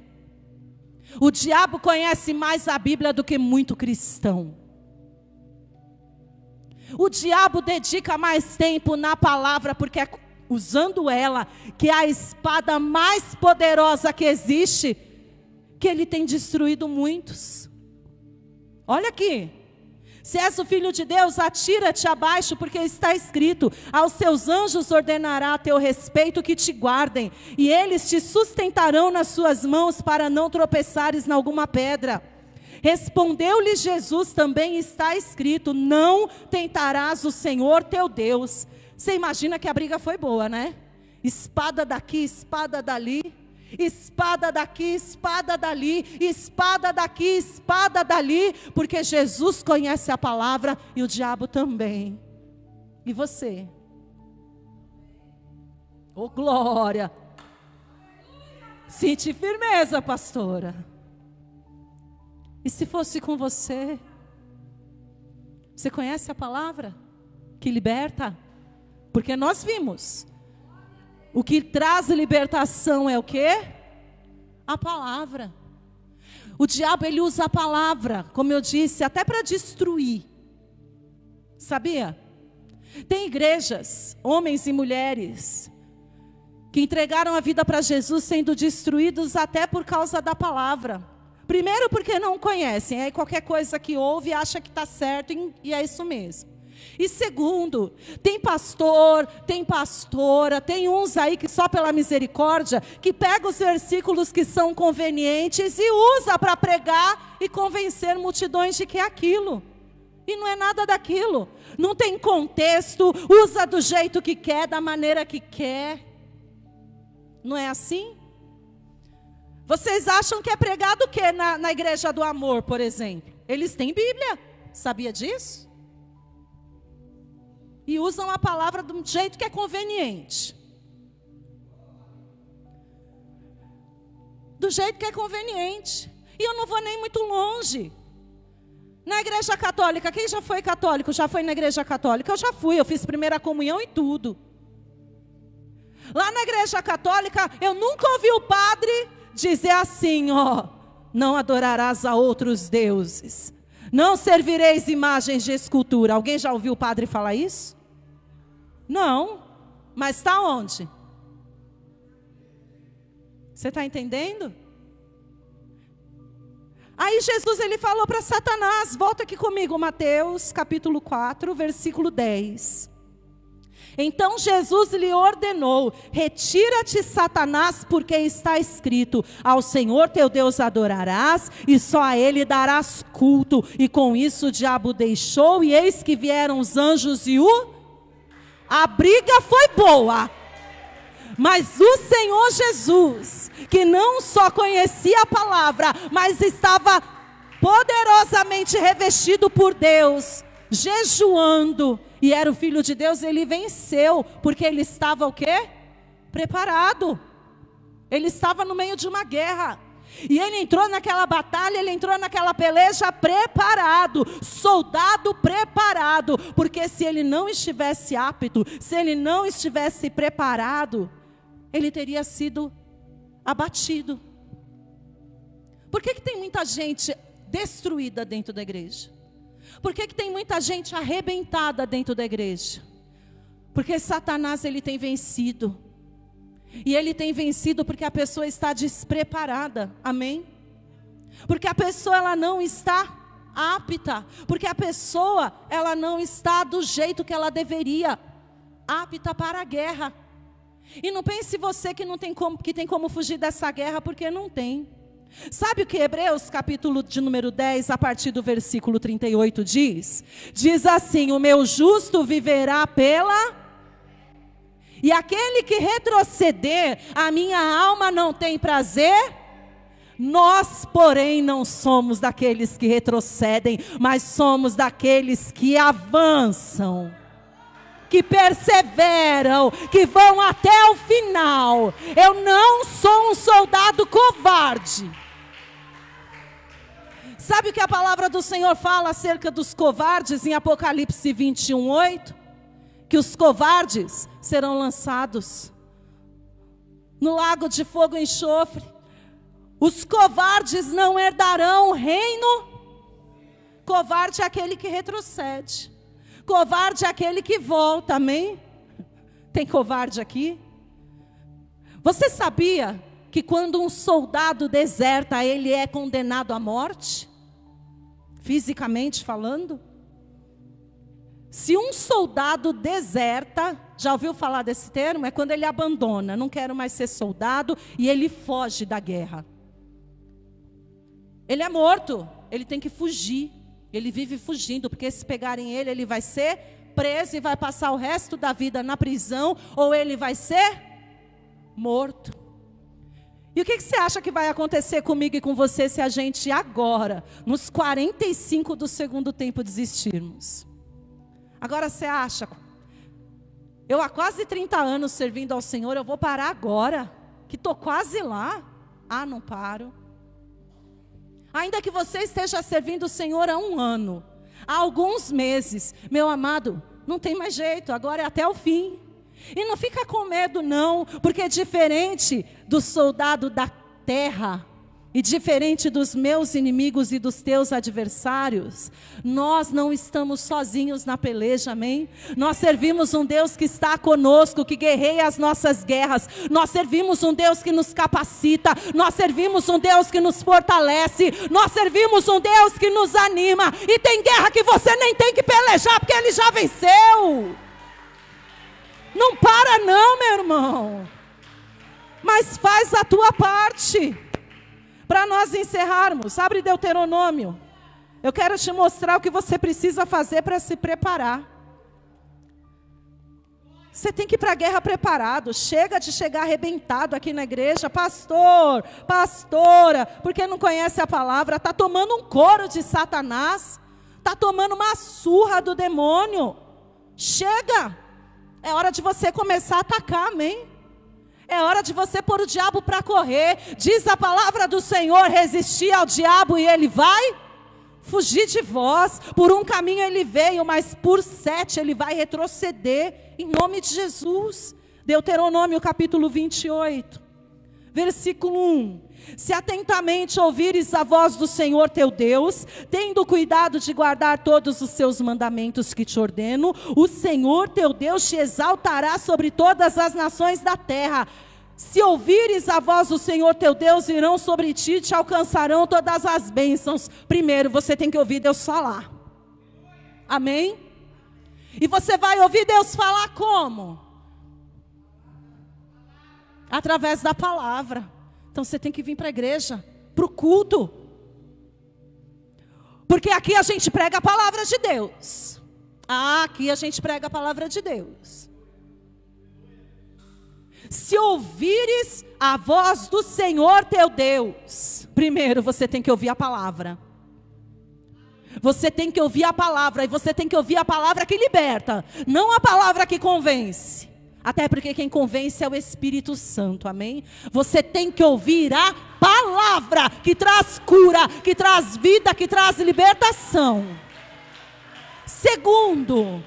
O diabo conhece mais a Bíblia do que muito cristão. O diabo dedica mais tempo na palavra, porque é usando ela, que é a espada mais poderosa que existe, que ele tem destruído muitos. Olha aqui. Se és o filho de Deus, atira-te abaixo, porque está escrito: aos seus anjos ordenará a teu respeito que te guardem, e eles te sustentarão nas suas mãos, para não tropeçares em alguma pedra. Respondeu-lhe Jesus: também está escrito: não tentarás o Senhor teu Deus. Você imagina que a briga foi boa, né? Espada daqui, espada dali. Espada daqui, espada dali, espada daqui, espada dali, porque Jesus conhece a palavra e o diabo também. E você? Oh, glória! Sente firmeza, pastora. E se fosse com você? Você conhece a palavra que liberta? Porque nós vimos. O que traz libertação é o quê? A palavra. O diabo, ele usa a palavra, como eu disse, até para destruir. Sabia? Tem igrejas, homens e mulheres, que entregaram a vida para Jesus sendo destruídos até por causa da palavra. Primeiro porque não conhecem, aí qualquer coisa que ouve acha que está certo e é isso mesmo. E segundo, tem pastor, tem pastora, tem uns aí que só pela misericórdia, que pega os versículos que são convenientes e usa para pregar e convencer multidões de que é aquilo. E não é nada daquilo, não tem contexto, usa do jeito que quer, da maneira que quer. Não é assim? Vocês acham que é pregado o quê na Igreja do Amor, por exemplo? Eles têm Bíblia, sabia disso? E usam a palavra do jeito que é conveniente. Do jeito que é conveniente. E eu não vou nem muito longe. Na Igreja Católica, quem já foi católico? Já foi na Igreja Católica? Eu já fui, eu fiz primeira comunhão e tudo. Lá na Igreja Católica, eu nunca ouvi o padre dizer assim, ó: não adorarás a outros deuses, não servireis imagens de escultura. Alguém já ouviu o padre falar isso? Não, mas está onde? Você está entendendo? Aí Jesus, ele falou para Satanás, volta aqui comigo, Mateus capítulo 4, versículo 10. Então Jesus lhe ordenou: retira-te, Satanás, porque está escrito: ao Senhor teu Deus adorarás, e só a Ele darás culto. E com isso o diabo deixou, e eis que vieram os anjos e a briga foi boa. Mas o Senhor Jesus, que não só conhecia a palavra, mas estava poderosamente revestido por Deus, jejuando, e era o Filho de Deus, ele venceu, porque ele estava o quê? Preparado. Ele estava no meio de uma guerra. E ele entrou naquela batalha, ele entrou naquela peleja preparado, soldado preparado, porque se ele não estivesse apto, se ele não estivesse preparado, ele teria sido abatido. Por que tem muita gente destruída dentro da igreja? Por que tem muita gente arrebentada dentro da igreja? Porque Satanás, ele tem vencido. E ele tem vencido porque a pessoa está despreparada, amém? Porque a pessoa, ela não está apta, porque a pessoa, ela não está do jeito que ela deveria, apta para a guerra. E não pense você que tem como fugir dessa guerra, porque não tem. Sabe o que Hebreus capítulo de número 10, a partir do versículo 38 diz? Diz assim: o meu justo viverá pela... E aquele que retroceder, a minha alma não tem prazer. Nós, porém, não somos daqueles que retrocedem, mas somos daqueles que avançam, que perseveram, que vão até o final. Eu não sou um soldado covarde. Sabe o que a palavra do Senhor fala acerca dos covardes em Apocalipse 21:8? Que os covardes serão lançados no lago de fogo e enxofre. Os covardes não herdarão o reino. Covarde é aquele que retrocede. Covarde é aquele que volta, amém? Tem covarde aqui? Você sabia que quando um soldado deserta, ele é condenado à morte? Fisicamente falando? Se um soldado deserta, já ouviu falar desse termo? É quando ele abandona, não quero mais ser soldado, e ele foge da guerra. Ele é morto, ele tem que fugir, ele vive fugindo, porque se pegarem ele, ele vai ser preso e vai passar o resto da vida na prisão, ou ele vai ser morto. E o que você acha que vai acontecer comigo e com você se a gente agora, nos 45 do segundo tempo, desistirmos? Agora você acha, eu há quase 30 anos servindo ao Senhor, eu vou parar agora, que estou quase lá? Ah, não paro. Ainda que você esteja servindo o Senhor há 1 ano, há alguns meses, meu amado, não tem mais jeito, agora é até o fim. E não fica com medo não, porque diferente do soldado da terra E diferente dos meus inimigos e dos teus adversários, nós não estamos sozinhos na peleja, amém? Nós servimos um Deus que está conosco, que guerreia as nossas guerras. Nós servimos um Deus que nos capacita. Nós servimos um Deus que nos fortalece. Nós servimos um Deus que nos anima. E tem guerra que você nem tem que pelejar, porque Ele já venceu. Não para não, meu irmão. Mas faz a tua parte. Para nós encerrarmos, abre Deuteronômio. Eu quero te mostrar o que você precisa fazer para se preparar. Você tem que ir para a guerra preparado. Chega de chegar arrebentado aqui na igreja. Pastor, pastora, porque não conhece a palavra. Está tomando um couro de Satanás. Está tomando uma surra do demônio. Chega. É hora de você começar a atacar, amém? É hora de você pôr o diabo para correr. Diz a palavra do Senhor: resistir ao diabo e ele vai fugir de vós. Por um caminho ele veio, mas por 7 ele vai retroceder, em nome de Jesus. Deuteronômio capítulo 28, versículo 1. Se atentamente ouvires a voz do Senhor teu Deus, tendo cuidado de guardar todos os seus mandamentos que te ordeno, o Senhor teu Deus te exaltará sobre todas as nações da terra. Se ouvires a voz do Senhor teu Deus, virão sobre ti e te alcançarão todas as bênçãos. Primeiro, você tem que ouvir Deus falar. Amém? E você vai ouvir Deus falar como? Através da palavra. Então você tem que vir para a igreja, para o culto. Porque aqui a gente prega a palavra de Deus. Aqui a gente prega a palavra de Deus. Se ouvires a voz do Senhor teu Deus, primeiro você tem que ouvir a palavra. Você tem que ouvir a palavra. E você tem que ouvir a palavra que liberta, não a palavra que convence. Até porque quem convence é o Espírito Santo, amém? Você tem que ouvir a palavra que traz cura, que traz vida, que traz libertação. Segundo,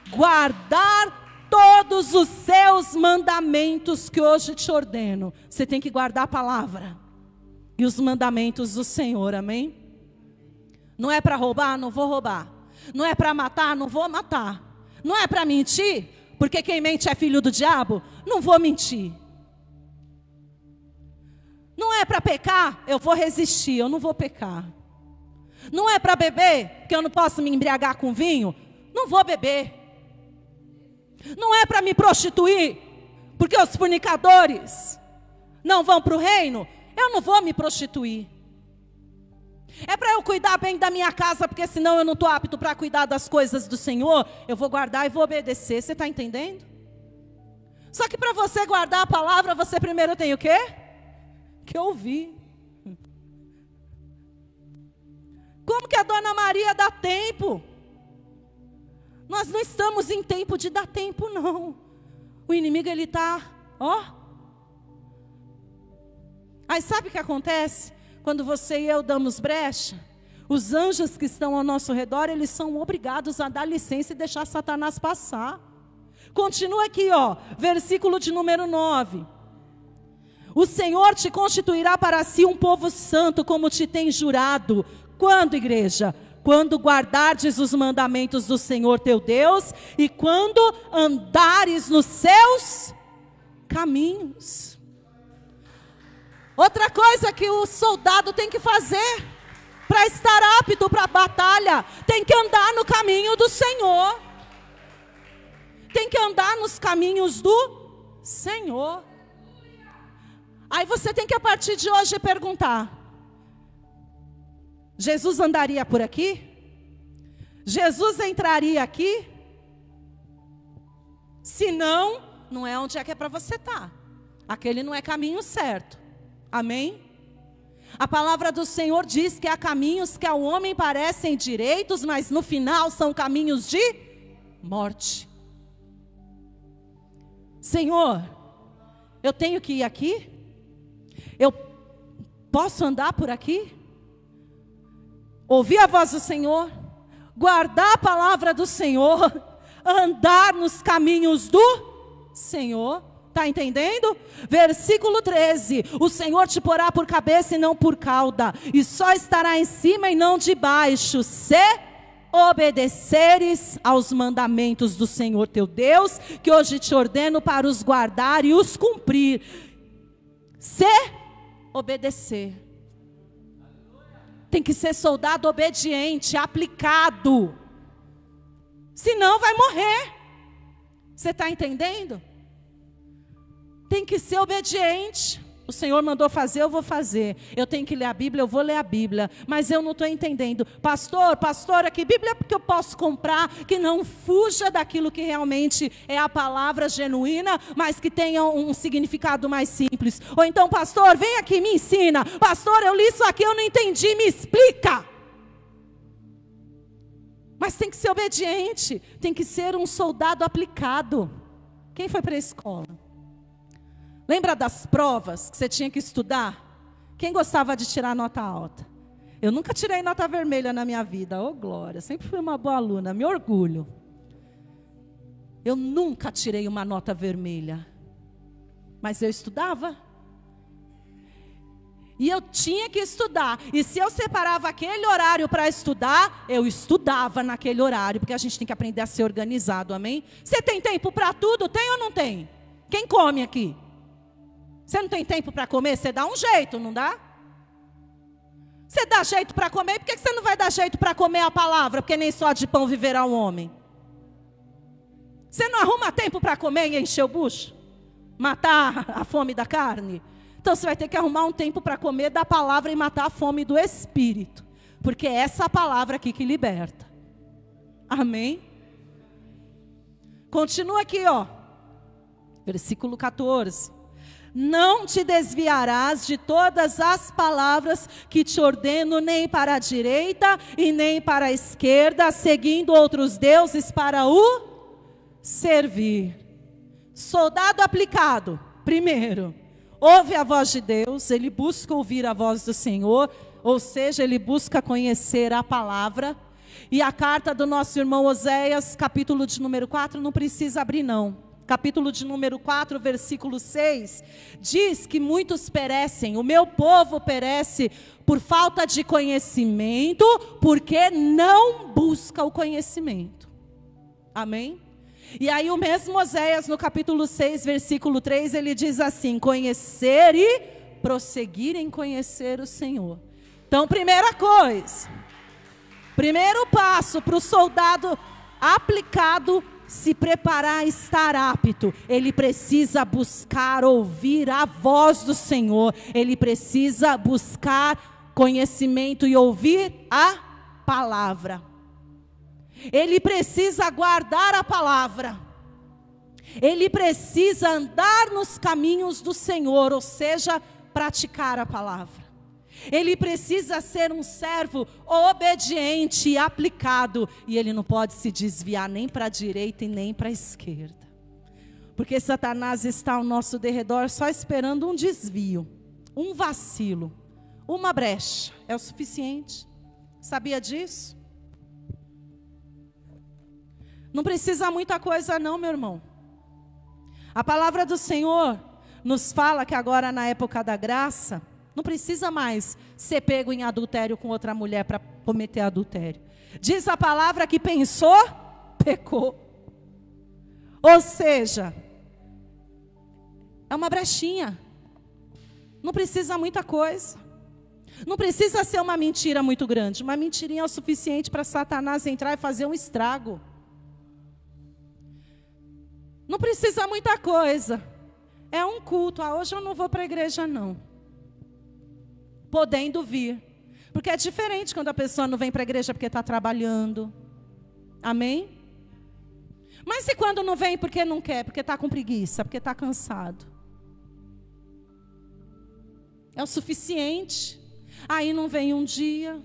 guardar todos os seus mandamentos que hoje te ordeno. Você tem que guardar a palavra e os mandamentos do Senhor, amém? Não é para roubar? Não vou roubar. Não é para matar? Não vou matar. Não é para mentir? Porque quem mente é filho do diabo? Não vou mentir. Não é para pecar? Eu vou resistir, eu não vou pecar. Não é para beber? Porque eu não posso me embriagar com vinho? Não vou beber. Não é para me prostituir? Porque os fornicadores não vão para o reino? Eu não vou me prostituir. É para eu cuidar bem da minha casa, porque senão eu não estou apto para cuidar das coisas do Senhor. Eu vou guardar e vou obedecer. Você está entendendo? Só que para você guardar a palavra, você primeiro tem o quê? Que ouvir. Como que a Dona Maria dá tempo? Nós não estamos em tempo de dar tempo, não. O inimigo, ele está, ó. Aí sabe o que acontece? Quando você e eu damos brecha, os anjos que estão ao nosso redor, eles são obrigados a dar licença e deixar Satanás passar. Continua aqui, ó, versículo de número 9. O Senhor te constituirá para si um povo santo, como te tem jurado. Quando, igreja? Quando guardardes os mandamentos do Senhor teu Deus e quando andares nos seus caminhos. Outra coisa que o soldado tem que fazer para estar apto para a batalha, tem que andar no caminho do Senhor. Tem que andar nos caminhos do Senhor. Aí você tem que a partir de hoje perguntar: Jesus andaria por aqui? Jesus entraria aqui? Se não, não é onde é que é para você estar. Aquele não é caminho certo. Amém? A palavra do Senhor diz que há caminhos que ao homem parecem direitos, mas no final são caminhos de morte. Senhor, eu tenho que ir aqui? Eu posso andar por aqui? Ouvir a voz do Senhor, guardar a palavra do Senhor, andar nos caminhos do Senhor, Está entendendo? Versículo 13: o Senhor te porá por cabeça e não por cauda, e só estará em cima e não debaixo, se obedeceres aos mandamentos do Senhor teu Deus, que hoje te ordeno para os guardar e os cumprir. Se obedecer. Tem que ser soldado obediente, aplicado. Senão vai morrer. Você está entendendo? Tem que ser obediente. O Senhor mandou fazer, eu vou fazer. Eu tenho que ler a Bíblia, eu vou ler a Bíblia. Mas eu não estou entendendo. Pastora, que Bíblia que eu posso comprar que não fuja daquilo que realmente é a palavra genuína, mas que tenha um significado mais simples? Ou então, pastor, vem aqui, me ensina. Pastor, eu li isso aqui, eu não entendi, me explica. Mas tem que ser obediente. Tem que ser um soldado aplicado. Quem foi para a escola? Lembra das provas que você tinha que estudar? Quem gostava de tirar nota alta? Eu nunca tirei nota vermelha na minha vida. Oh, glória, sempre fui uma boa aluna, me orgulho. Eu nunca tirei uma nota vermelha. Mas eu estudava. E eu tinha que estudar. E se eu separava aquele horário para estudar, eu estudava naquele horário. Porque a gente tem que aprender a ser organizado, amém? Você tem tempo para tudo? Tem ou não tem? Quem come aqui? Você não tem tempo para comer? Você dá um jeito, não dá? Você dá jeito para comer, por que você não vai dar jeito para comer a palavra? Porque nem só de pão viverá o homem. Você não arruma tempo para comer e encher o bucho? Matar a fome da carne? Então você vai ter que arrumar um tempo para comer da palavra e matar a fome do Espírito. Porque é essa palavra aqui que liberta. Amém? Continua aqui, ó. Versículo 14. Não te desviarás de todas as palavras que te ordeno, nem para a direita e nem para a esquerda, seguindo outros deuses para o servir. Soldado aplicado, primeiro, ouve a voz de Deus, ele busca ouvir a voz do Senhor, ou seja, ele busca conhecer a palavra. E a carta do nosso irmão Oséias, capítulo de número 4, não precisa abrir não. Capítulo de número 4, versículo 6, diz que muitos perecem, o meu povo perece por falta de conhecimento, porque não busca o conhecimento. Amém? E aí o mesmo Oséias, no capítulo 6, versículo 3, ele diz assim: conhecer e prosseguir em conhecer o Senhor. Então, primeira coisa, primeiro passo para o soldado aplicado se preparar, estar apto, ele precisa buscar ouvir a voz do Senhor, ele precisa buscar conhecimento e ouvir a palavra, ele precisa guardar a palavra, ele precisa andar nos caminhos do Senhor, ou seja, praticar a palavra. Ele precisa ser um servo obediente e aplicado. E ele não pode se desviar nem para a direita e nem para a esquerda. Porque Satanás está ao nosso derredor só esperando um desvio, um vacilo, uma brecha. É o suficiente. Sabia disso? Não precisa muita coisa não, meu irmão. A palavra do Senhor nos fala que agora na época da graça, não precisa mais ser pego em adultério com outra mulher para cometer adultério. Diz a palavra que pensou, pecou. Ou seja, é uma brechinha. Não precisa muita coisa. Não precisa ser uma mentira muito grande. Uma mentirinha é o suficiente para Satanás entrar e fazer um estrago. Não precisa muita coisa. É um culto. Hoje eu não vou para a igreja não. Podendo vir. Porque é diferente quando a pessoa não vem para a igreja porque está trabalhando. Amém? Mas e quando não vem porque não quer? Porque está com preguiça, porque está cansado. É o suficiente. Aí não vem um dia.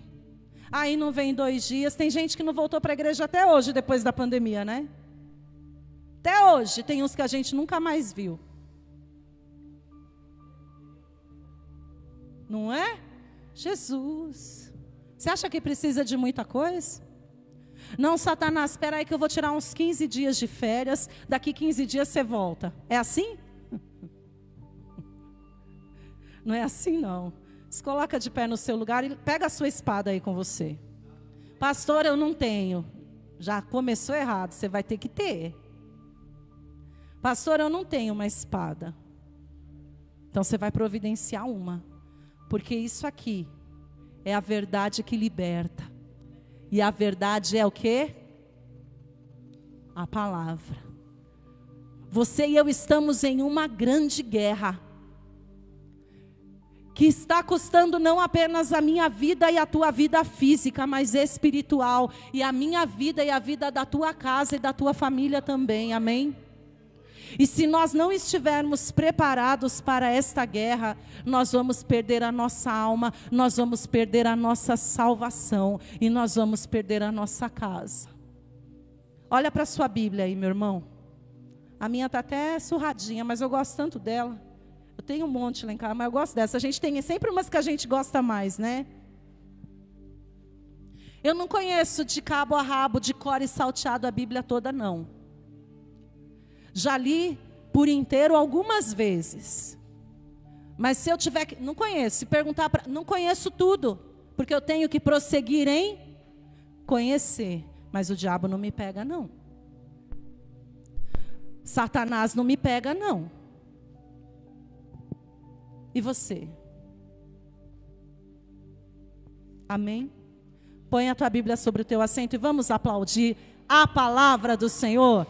Aí não vem 2 dias. Tem gente que não voltou para a igreja até hoje, depois da pandemia, né? Até hoje. Tem uns que a gente nunca mais viu. Não é? Jesus. Você acha que precisa de muita coisa? Não, Satanás, espera aí que eu vou tirar uns 15 dias de férias. Daqui 15 dias você volta. É assim? Não é assim, não. Se coloca de pé no seu lugar e pega a sua espada aí com você. Pastor, eu não tenho. Já começou errado, você vai ter que ter. Pastor, eu não tenho uma espada. Então você vai providenciar uma. Porque isso aqui é a verdade que liberta. E a verdade é o quê? A palavra. Você e eu estamos em uma grande guerra. Que está custando não apenas a minha vida e a tua vida física, mas espiritual. E a minha vida e a vida da tua casa e da tua família também, amém? E se nós não estivermos preparados para esta guerra, nós vamos perder a nossa alma, nós vamos perder a nossa salvação e nós vamos perder a nossa casa. Olha para a sua Bíblia aí, meu irmão. A minha está até surradinha, mas eu gosto tanto dela. Eu tenho um monte lá em casa, mas eu gosto dessa. A gente tem sempre umas que a gente gosta mais, né? Eu não conheço de cabo a rabo, de cor e salteado a Bíblia toda, não. Já li por inteiro algumas vezes. Mas se eu tiver que... Não conheço. Se perguntar para... Não conheço tudo. Porque eu tenho que prosseguir em conhecer. Mas o diabo não me pega, não. Satanás não me pega, não. E você? Amém? Põe a tua Bíblia sobre o teu assento e vamos aplaudir a palavra do Senhor.